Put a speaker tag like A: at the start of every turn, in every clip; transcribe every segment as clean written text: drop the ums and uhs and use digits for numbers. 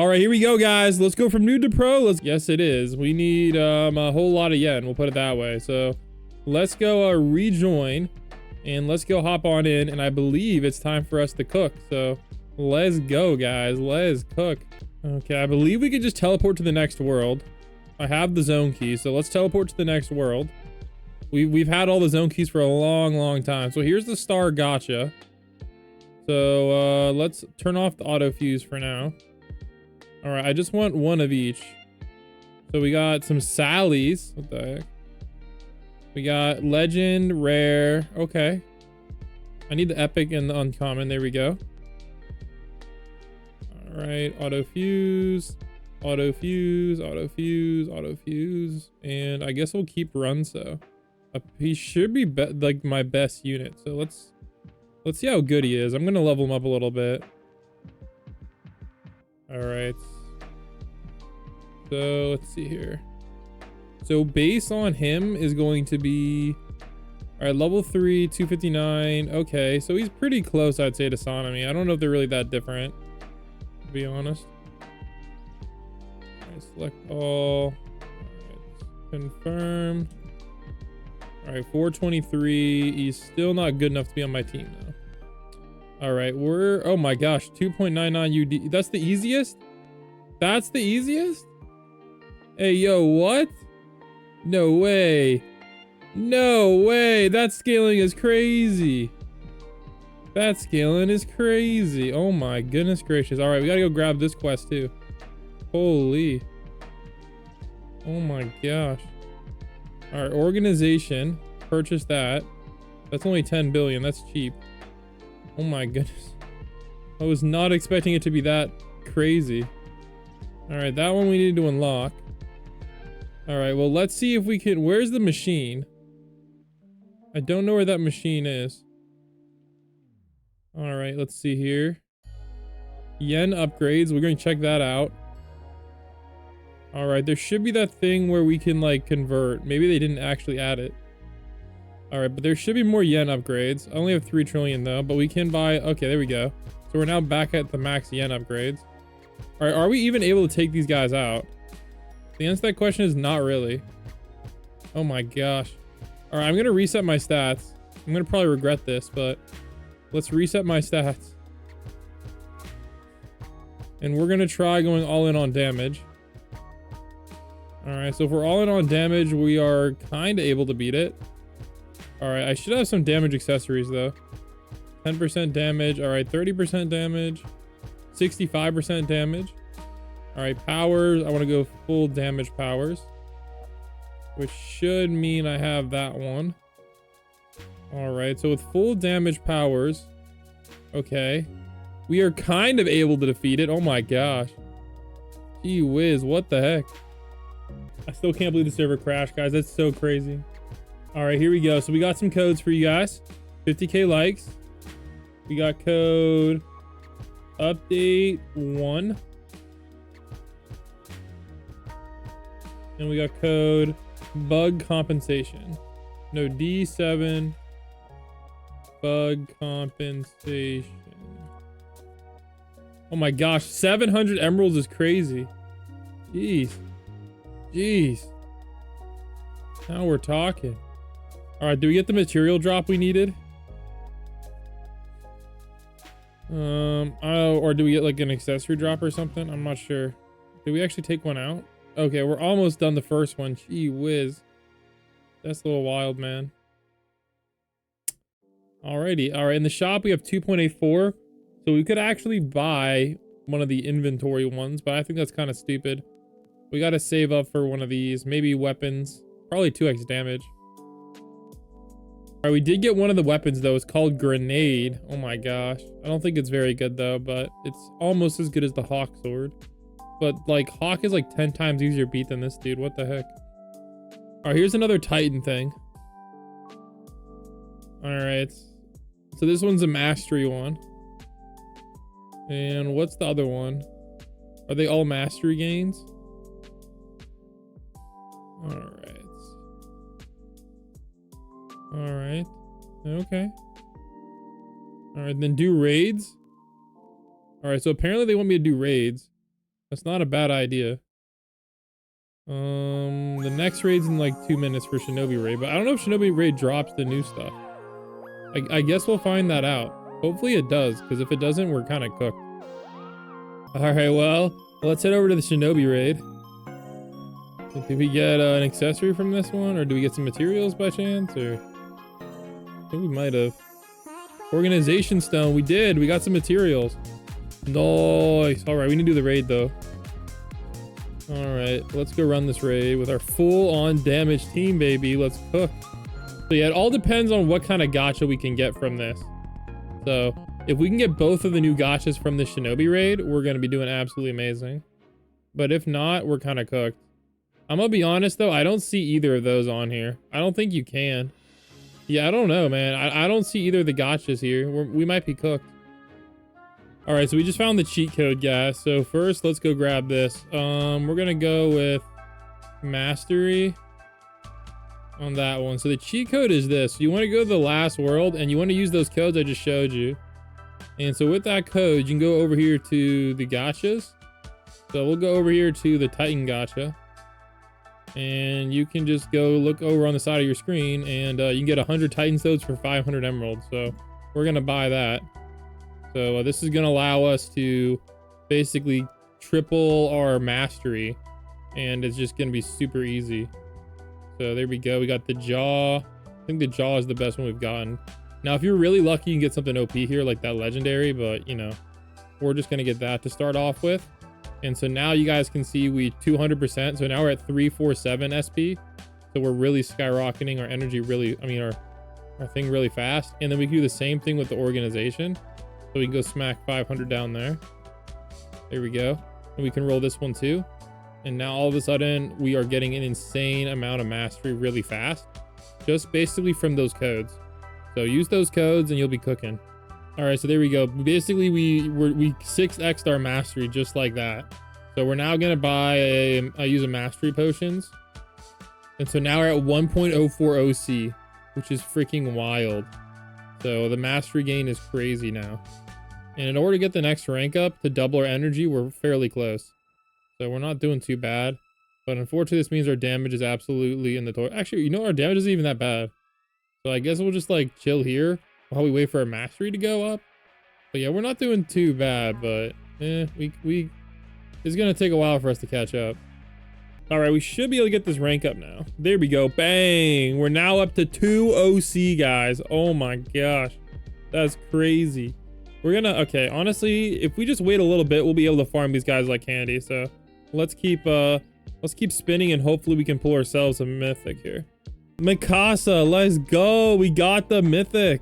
A: All right, here we go, guys. Let's go from noob to pro. Yes, it is. We need a whole lot of yen. We'll put it that way. So let's go rejoin and let's go hop on in. And I believe it's time for us to cook. So let's go, guys. Let's cook. Okay, I believe we could just teleport to the next world. I have the zone key, so let's teleport to the next world. We've had all the zone keys for a long time. So here's the star gacha. So let's turn off the auto fuse for now. All right, I just want one of each. So we got some Sallies. What the heck? We got legend, rare. Okay. I need the epic and the uncommon. There we go. All right, auto fuse, auto fuse, auto fuse, auto fuse. And I guess we'll keep Runso. He should be like my best unit. So let's see how good he is. I'm going to level him up a little bit. All right. So let's see here. So base on him is going to be, all right, level 3, 259. Okay, so he's pretty close, I'd say, to Sonomy. I don't know if they're really that different, to be honest. All right, select all. All right, confirm. All right, 423. He's still not good enough to be on my team, though. All right, oh my gosh, 2.99 UD. That's the easiest? That's the easiest? Hey, yo, what? No way. No way. That scaling is crazy. That scaling is crazy. Oh my goodness gracious. All right, we gotta go grab this quest too. Holy. Oh my gosh. All right, organization. Purchase that. That's only 10 billion. That's cheap. Oh my goodness. I was not expecting it to be that crazy. All right, that one we need to unlock. All right, well, let's see if we can. Where's the machine? I don't know where that machine is. All right, let's see here. Yen upgrades. We're going to check that out. All right, there should be that thing where we can like convert. Maybe they didn't actually add it. All right, but there should be more yen upgrades. I only have 3 trillion though, but we can buy. Okay, there we go. So we're now back at the max yen upgrades. All right, are we even able to take these guys out? The answer to that question is not really. Oh my gosh. All right, I'm gonna reset my stats. I'm gonna probably regret this, but let's reset my stats. And we're gonna try going all in on damage. All right, so if we're all in on damage, we are kind of able to beat it. All right, I should have some damage accessories though. 10% damage. All right, 30% damage. 65% damage. All right, powers. I want to go full damage powers, which should mean I have that one. All right, so with full damage powers, okay, we are kind of able to defeat it. Oh my gosh. Gee whiz, what the heck? I still can't believe the server crashed, guys. That's so crazy. All right, here we go. So we got some codes for you guys. 50K likes. We got code update 1. And we got code bug compensation. No, D7 bug compensation. Oh my gosh, 700 emeralds is crazy. Jeez. Jeez. Now we're talking. All right, do we get the material drop we needed? Oh, or do we get like an accessory drop or something? I'm not sure. Did we actually take one out? Okay, we're almost done the first one. Gee whiz. That's a little wild, man. Alrighty. All right, in the shop we have 2.84. So we could actually buy one of the inventory ones, but I think that's kind of stupid. We got to save up for one of these. Maybe weapons. Probably 2x damage. All right, we did get one of the weapons though. It's called grenade. Oh my gosh. I don't think it's very good though, but it's almost as good as the hawk sword. But like hawk is like 10 times easier to beat than this dude. What the heck? All right, here's another Titan thing. All right. So this one's a mastery one. And what's the other one? Are they all mastery gains? All right. All right. Okay. All right, then do raids. All right, so apparently they want me to do raids. That's not a bad idea. The next raid's in like 2 minutes for Shinobi raid, but I don't know if Shinobi raid drops the new stuff. I guess we'll find that out. Hopefully it does, because if it doesn't, we're kind of cooked. Alright, well, let's head over to the Shinobi raid. Did we get an accessory from this one, or do we get some materials by chance, or? I think we might have. Organization stone, we did. We got some materials. Nice. Alright, we need to do the raid though. Alright, let's go run this raid with our full-on damage team, baby. Let's cook. So yeah, it all depends on what kind of gacha we can get from this. So if we can get both of the new gachas from the Shinobi raid, we're going to be doing absolutely amazing. But if not, we're kind of cooked. I'm going to be honest though, I don't see either of those on here. I don't think you can. Yeah, I don't know, man. I don't see either of the gachas here. We might be cooked. All right, so we just found the cheat code, guys. So first, let's go grab this. We're gonna go with mastery on that one. So the cheat code is this. So you want to go to the last world, and you want to use those codes I just showed you. And so with that code, you can go over here to the gachas. So we'll go over here to the Titan gacha. And you can just go look over on the side of your screen, and you can get 100 Titan stones for 500 emeralds. So we're gonna buy that. So this is going to allow us to basically triple our mastery, and it's just going to be super easy. So there we go. We got the jaw. I think the jaw is the best one we've gotten. Now, if you're really lucky, you can get something OP here like that legendary, but you know, we're just going to get that to start off with. And so now you guys can see we 200%. So now we're at 347 SP. So we're really skyrocketing our energy really, I mean, our thing really fast. And then we can do the same thing with the organization. So we can go smack 500 down there. There we go. And we can roll this one too. And now all of a sudden we are getting an insane amount of mastery really fast. Just basically from those codes. So use those codes and you'll be cooking. All right, so there we go. Basically we 6x'd our mastery just like that. So we're now gonna buy I use a mastery potions. And so now we're at 1.04 OC, which is freaking wild. So the mastery gain is crazy now. And in order to get the next rank up to double our energy, we're fairly close. So we're not doing too bad. But unfortunately, this means our damage is absolutely in the toilet. Actually, you know, our damage isn't even that bad. So I guess we'll just like chill here while we wait for our mastery to go up. But yeah, we're not doing too bad, but it's gonna take a while for us to catch up. All right, we should be able to get this rank up now. There we go. Bang. We're now up to 2 OC, guys. Oh my gosh. That's crazy. We're gonna, okay, honestly, if we just wait a little bit, we'll be able to farm these guys like candy. So let's keep spinning, and hopefully we can pull ourselves a mythic here. Mikasa, let's go. We got the mythic.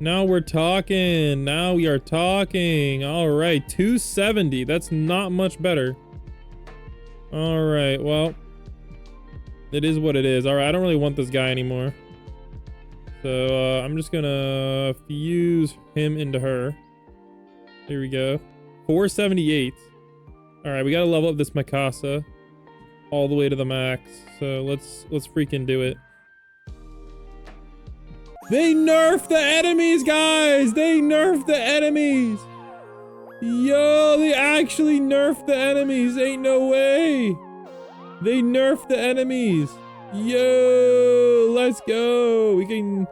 A: Now we're talking. Now we are talking. All right, 270. That's not much better. All right, well, it is what it is. All right, I don't really want this guy anymore. So I'm just gonna fuse him into her. Here we go. 478. All right, we gotta level up this Mikasa all the way to the max. So let's freaking do it. They nerfed the enemies, guys. They nerfed the enemies. Yo, they actually nerfed the enemies. Ain't no way. They nerfed the enemies. Yo, let's go. We can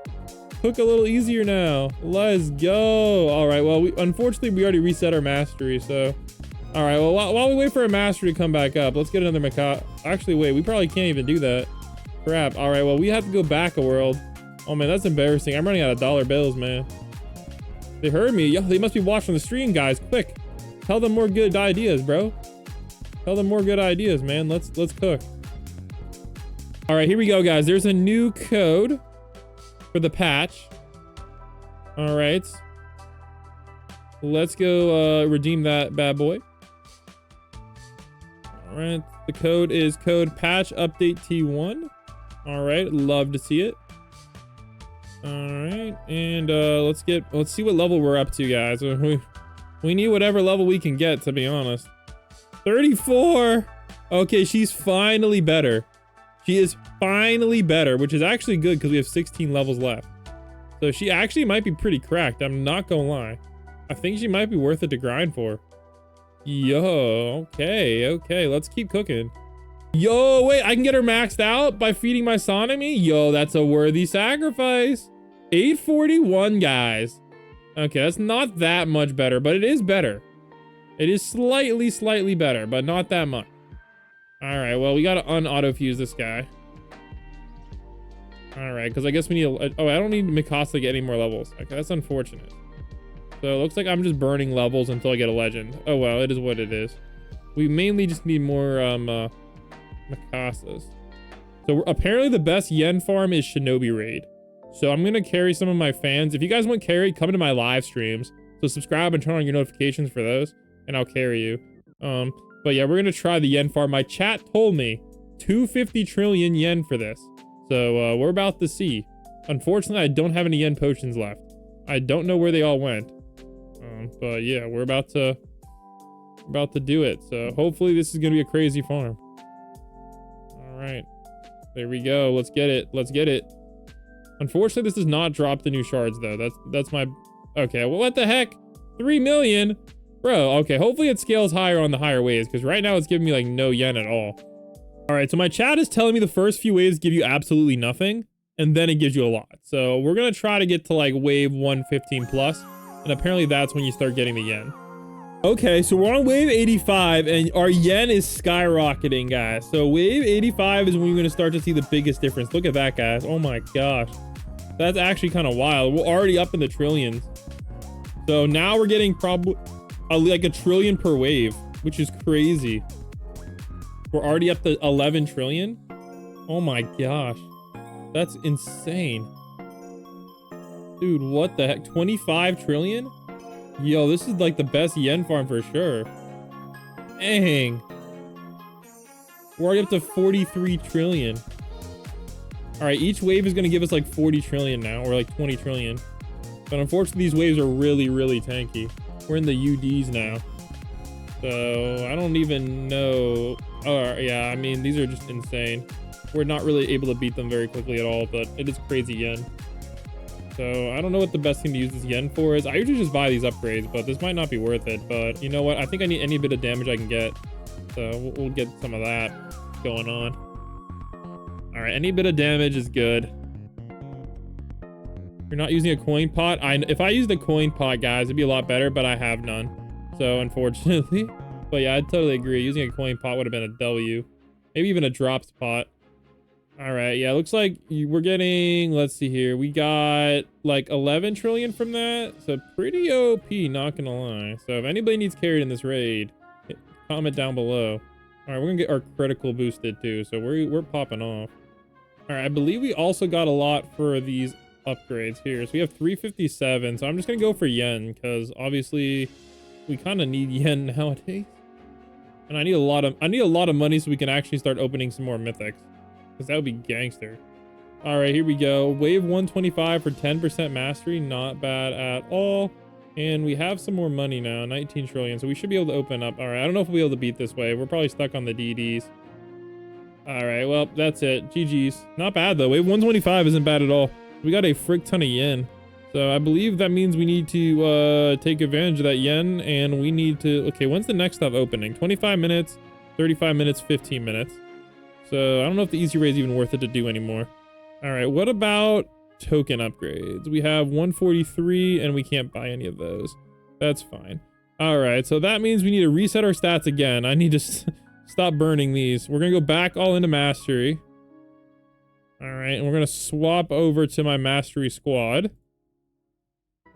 A: cook a little easier now. Let's go. All right, well, unfortunately, we already reset our mastery, so. All right, well, while we wait for our mastery to come back up, let's get another Mikasa. Actually, wait, we probably can't even do that. Crap. All right, well, we have to go back a world. Oh, man, that's embarrassing. I'm running out of dollar bills, man. They heard me. Yo, they must be watching the stream, guys. Quick. Tell them more good ideas, bro. Tell them more good ideas, man. Let's cook. All right, here we go, guys. There's a new code for the patch. All right. Let's go redeem that bad boy. All right. The code is code patch update T1. All right. Love to see it. All right, and let's see what level we're up to, guys. We need whatever level we can get, to be honest. 34. Okay, she's finally better. She is finally better, which is actually good because we have 16 levels left. So she actually might be pretty cracked. I'm not gonna lie. I think she might be worth it to grind for. Yo, okay, let's keep cooking. Yo, wait, I can get her maxed out by feeding my Sonomy? Yo, that's a worthy sacrifice. 841, guys. Okay, that's not that much better, but it is better. It is slightly better, but not that much. All right, well, we gotta un-auto-fuse this guy. All right, because I guess we need oh, I don't need Mikasa to get any more levels. Okay, that's unfortunate. So it looks like I'm just burning levels until I get a legend. Oh, well, it is what it is. We mainly just need more Mikasas. So apparently the best yen farm is Shinobi Raid. So I'm gonna carry some of my fans. If you guys want carry, come to my live streams. So subscribe and turn on your notifications for those, and I'll carry you. But yeah, we're gonna try the yen farm. My chat told me 250 trillion yen for this. So we're about to see. Unfortunately, I don't have any yen potions left. I don't know where they all went. But yeah, we're about to do it. So hopefully this is gonna be a crazy farm. All right, there we go. Let's get it. Let's get it. Unfortunately, this does not drop the new shards though. That's my, okay. Well, what the heck? 3 million, bro. Okay, hopefully it scales higher on the higher waves, because right now it's giving me like no yen at all. All right, so my chat is telling me the first few waves give you absolutely nothing, and then it gives you a lot. So we're gonna try to get to like wave 115 plus, and apparently that's when you start getting the yen. Okay, so we're on wave 85, and our yen is skyrocketing, guys. So wave 85 is when we're gonna start to see the biggest difference. Look at that, guys. Oh my gosh, that's actually kind of wild. We're already up in the trillions. So now we're getting probably like a trillion per wave, which is crazy. We're already up to 11 trillion. Oh my gosh, that's insane. Dude, what the heck? 25 trillion? Yo, this is like the best yen farm for sure. Dang. We're already up to 43 trillion. All right, each wave is gonna give us like 40 trillion now, or like 20 trillion. But unfortunately, these waves are really tanky. We're in the UDs now. So I don't even know. Oh yeah, I mean, these are just insane. We're not really able to beat them very quickly at all, but it is crazy yen. So I don't know what the best thing to use this yen for is. I usually just buy these upgrades, but this might not be worth it. But you know what? I think I need any bit of damage I can get. So we'll get some of that going on. All right, any bit of damage is good. You're not using a coin pot. If I used a coin pot, guys, it'd be a lot better, but I have none. So unfortunately, but yeah, I totally agree. Using a coin pot would have been a W, maybe even a drops pot. All right, yeah, looks like we're getting, let's see here. We got like 11 trillion from that. So pretty OP, not gonna lie. So if anybody needs carried in this raid, comment down below. All right, we're gonna get our critical boosted too. So we're popping off. All right, I believe we also got a lot for these upgrades here. So we have 357. So I'm just gonna go for yen, because obviously we kind of need yen nowadays. And I need a lot of money so we can actually start opening some more mythics, because that would be gangster. All right, here we go. Wave 125 for 10% mastery. Not bad at all. And we have some more money now, 19 trillion. So we should be able to open up. All right, I don't know if we'll be able to beat this wave. We're probably stuck on the DDs. All right, well, that's it. GG's. Not bad, though. Wave 125 isn't bad at all. We got a frick ton of yen. So I believe that means we need to take advantage of that yen. And we need to... Okay, when's the next stuff opening? 25 minutes, 35 minutes, 15 minutes. So I don't know if the easy raid is even worth it to do anymore. All right, what about token upgrades? We have 143 and we can't buy any of those. That's fine. All right, so that means we need to reset our stats again. I need to stop burning these. We're gonna go back all into mastery. All right, and we're gonna swap over to my mastery squad.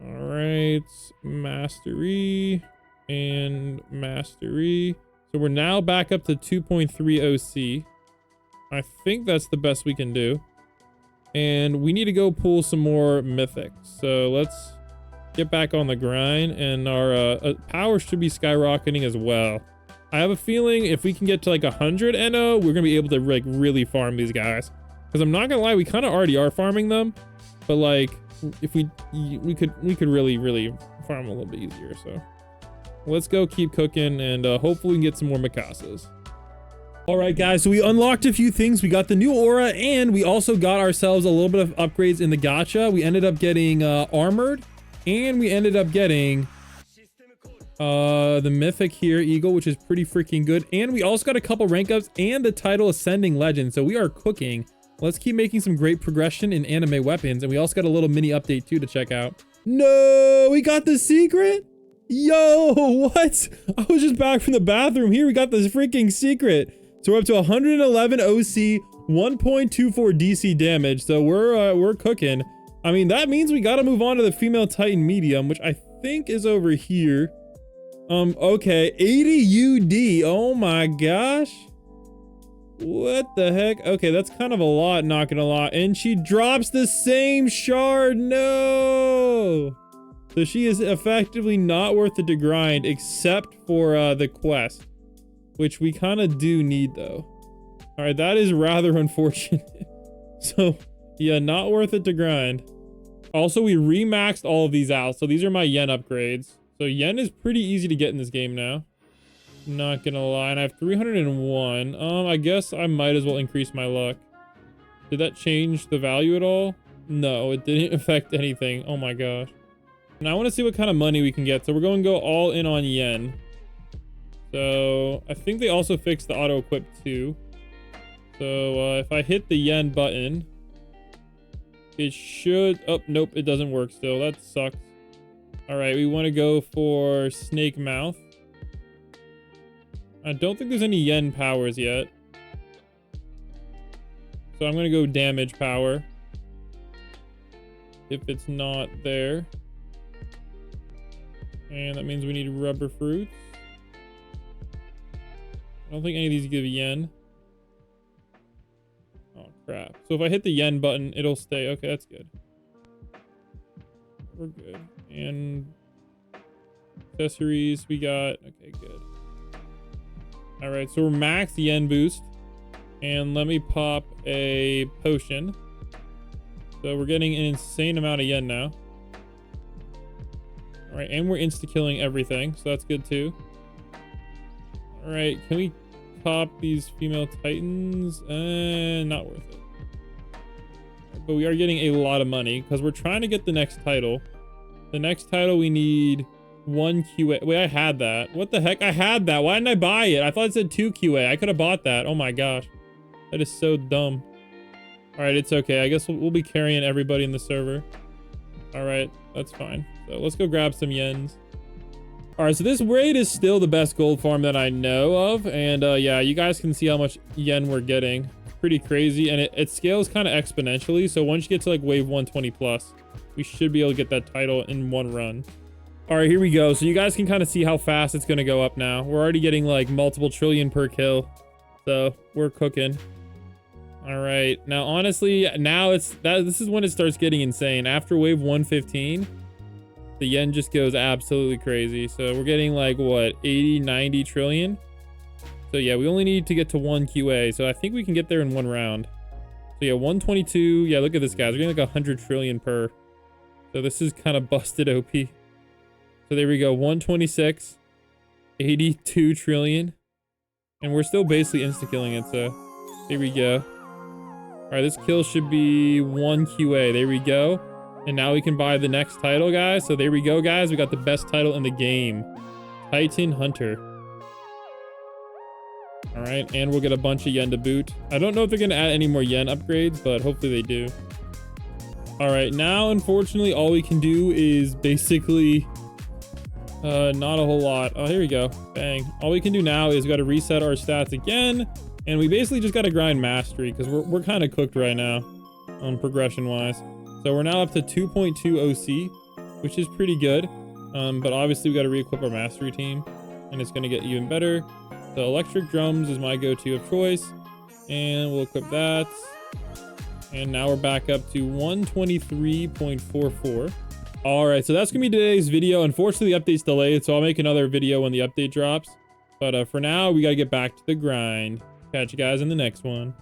A: All right, mastery and mastery. So we're now back up to 2.3 OC. I think that's the best we can do. And we need to go pull some more mythics. So let's get back on the grind, and our power should be skyrocketing as well. I have a feeling if we can get to like 100 NO, we're gonna be able to like really farm these guys. Because I'm not gonna lie, we kind of already are farming them, but like if we could really farm a little bit easier. So let's go keep cooking, and hopefully we can get some more Mikasas. All right, guys, so we unlocked a few things. We got the new aura, and we also got ourselves a little bit of upgrades in the gacha. We ended up getting armored, and we ended up getting The Mythic here, Eagle, which is pretty freaking good. And we also got a couple rank ups and the title Ascending Legend. So we are cooking. Let's keep making some great progression in anime weapons. And we also got a little mini update too to check out. No, we got the secret. Yo, what? I was just back from the bathroom. Here we got this freaking secret. So we're up to 111 OC, 1.24 DC damage. So we're cooking. I mean, that means we got to move on to the female Titan medium, which I think is over here. Okay, 80 UD. Oh my gosh. What the heck? Okay, that's kind of a lot, not gonna lie. And she drops the same shard. No. So she is effectively not worth it to grind except for the quest, which we kind of do need though. All right, that is rather unfortunate. So yeah, not worth it to grind. Also, we remaxed all of these out. So these are my yen upgrades. So yen is pretty easy to get in this game now. Not gonna lie. And I have 301. I guess I might as well increase my luck. Did that change the value at all? No, it didn't affect anything. Oh my gosh. Now I want to see what kind of money we can get. So we're going to go all in on yen. So I think they also fixed the auto equip too. So if I hit the yen button, it should, oh, nope, it doesn't work still. That sucks. All right, we want to go for snake mouth. I don't think there's any yen powers yet. So I'm going to go damage power. If it's not there. And that means we need rubber fruits. I don't think any of these give yen. Oh, crap. So if I hit the yen button, it'll stay. Okay, that's good. We're good. And accessories we got. Okay, good. All right, so we're max yen boost. And let me pop a potion. So we're getting an insane amount of yen now. All right, and we're insta-killing everything, so that's good too. All right, can we pop these female titans? Not worth it. But we are getting a lot of money because we're trying to get the next title. The next title we need 1 QA. Wait, I had that. What the heck? I had that. Why didn't I buy it? I thought it said 2 QA. I could have bought that. Oh my gosh. That is so dumb. All right, it's okay. I guess we'll be carrying everybody in the server. All right, that's fine. So let's go grab some yens. All right, so this raid is still the best gold farm that I know of. And yeah, you guys can see how much yen we're getting. Pretty crazy. And it scales kind of exponentially. So once you get to like wave 120 plus, we should be able to get that title in one run. All right, here we go. So you guys can kind of see how fast it's going to go up now. We're already getting like multiple trillion per kill. So we're cooking. All right, now honestly, now this is when it starts getting insane. After wave 115, the yen just goes absolutely crazy. So we're getting like what, 80, 90 trillion. So yeah, we only need to get to 1 QA. So I think we can get there in one round. So yeah, 122. Yeah, look at this, guys. We're getting like 100 trillion per. So this is kind of busted OP. So there we go, 126, 82 trillion. And we're still basically insta-killing it, so here we go. All right, this kill should be 1 QA. There we go. And now we can buy the next title, guys. So there we go, guys. We got the best title in the game. Titan Hunter. All right, and we'll get a bunch of yen to boot. I don't know if they're going to add any more yen upgrades, but hopefully they do. All right, now, unfortunately, all we can do is basically... not a whole lot. Oh, here we go. Bang. All we can do now is we got to reset our stats again. And we basically just got to grind mastery because we're kind of cooked right now on progression wise. So we're now up to 2.2 OC, which is pretty good. But obviously we got to re-equip our mastery team and it's going to get even better. So electric drums is my go-to of choice. And we'll equip that. And now we're back up to 123.44. All right, so that's gonna be today's video. Unfortunately, the update's delayed, so I'll make another video when the update drops. But for now, we gotta get back to the grind. Catch you guys in the next one.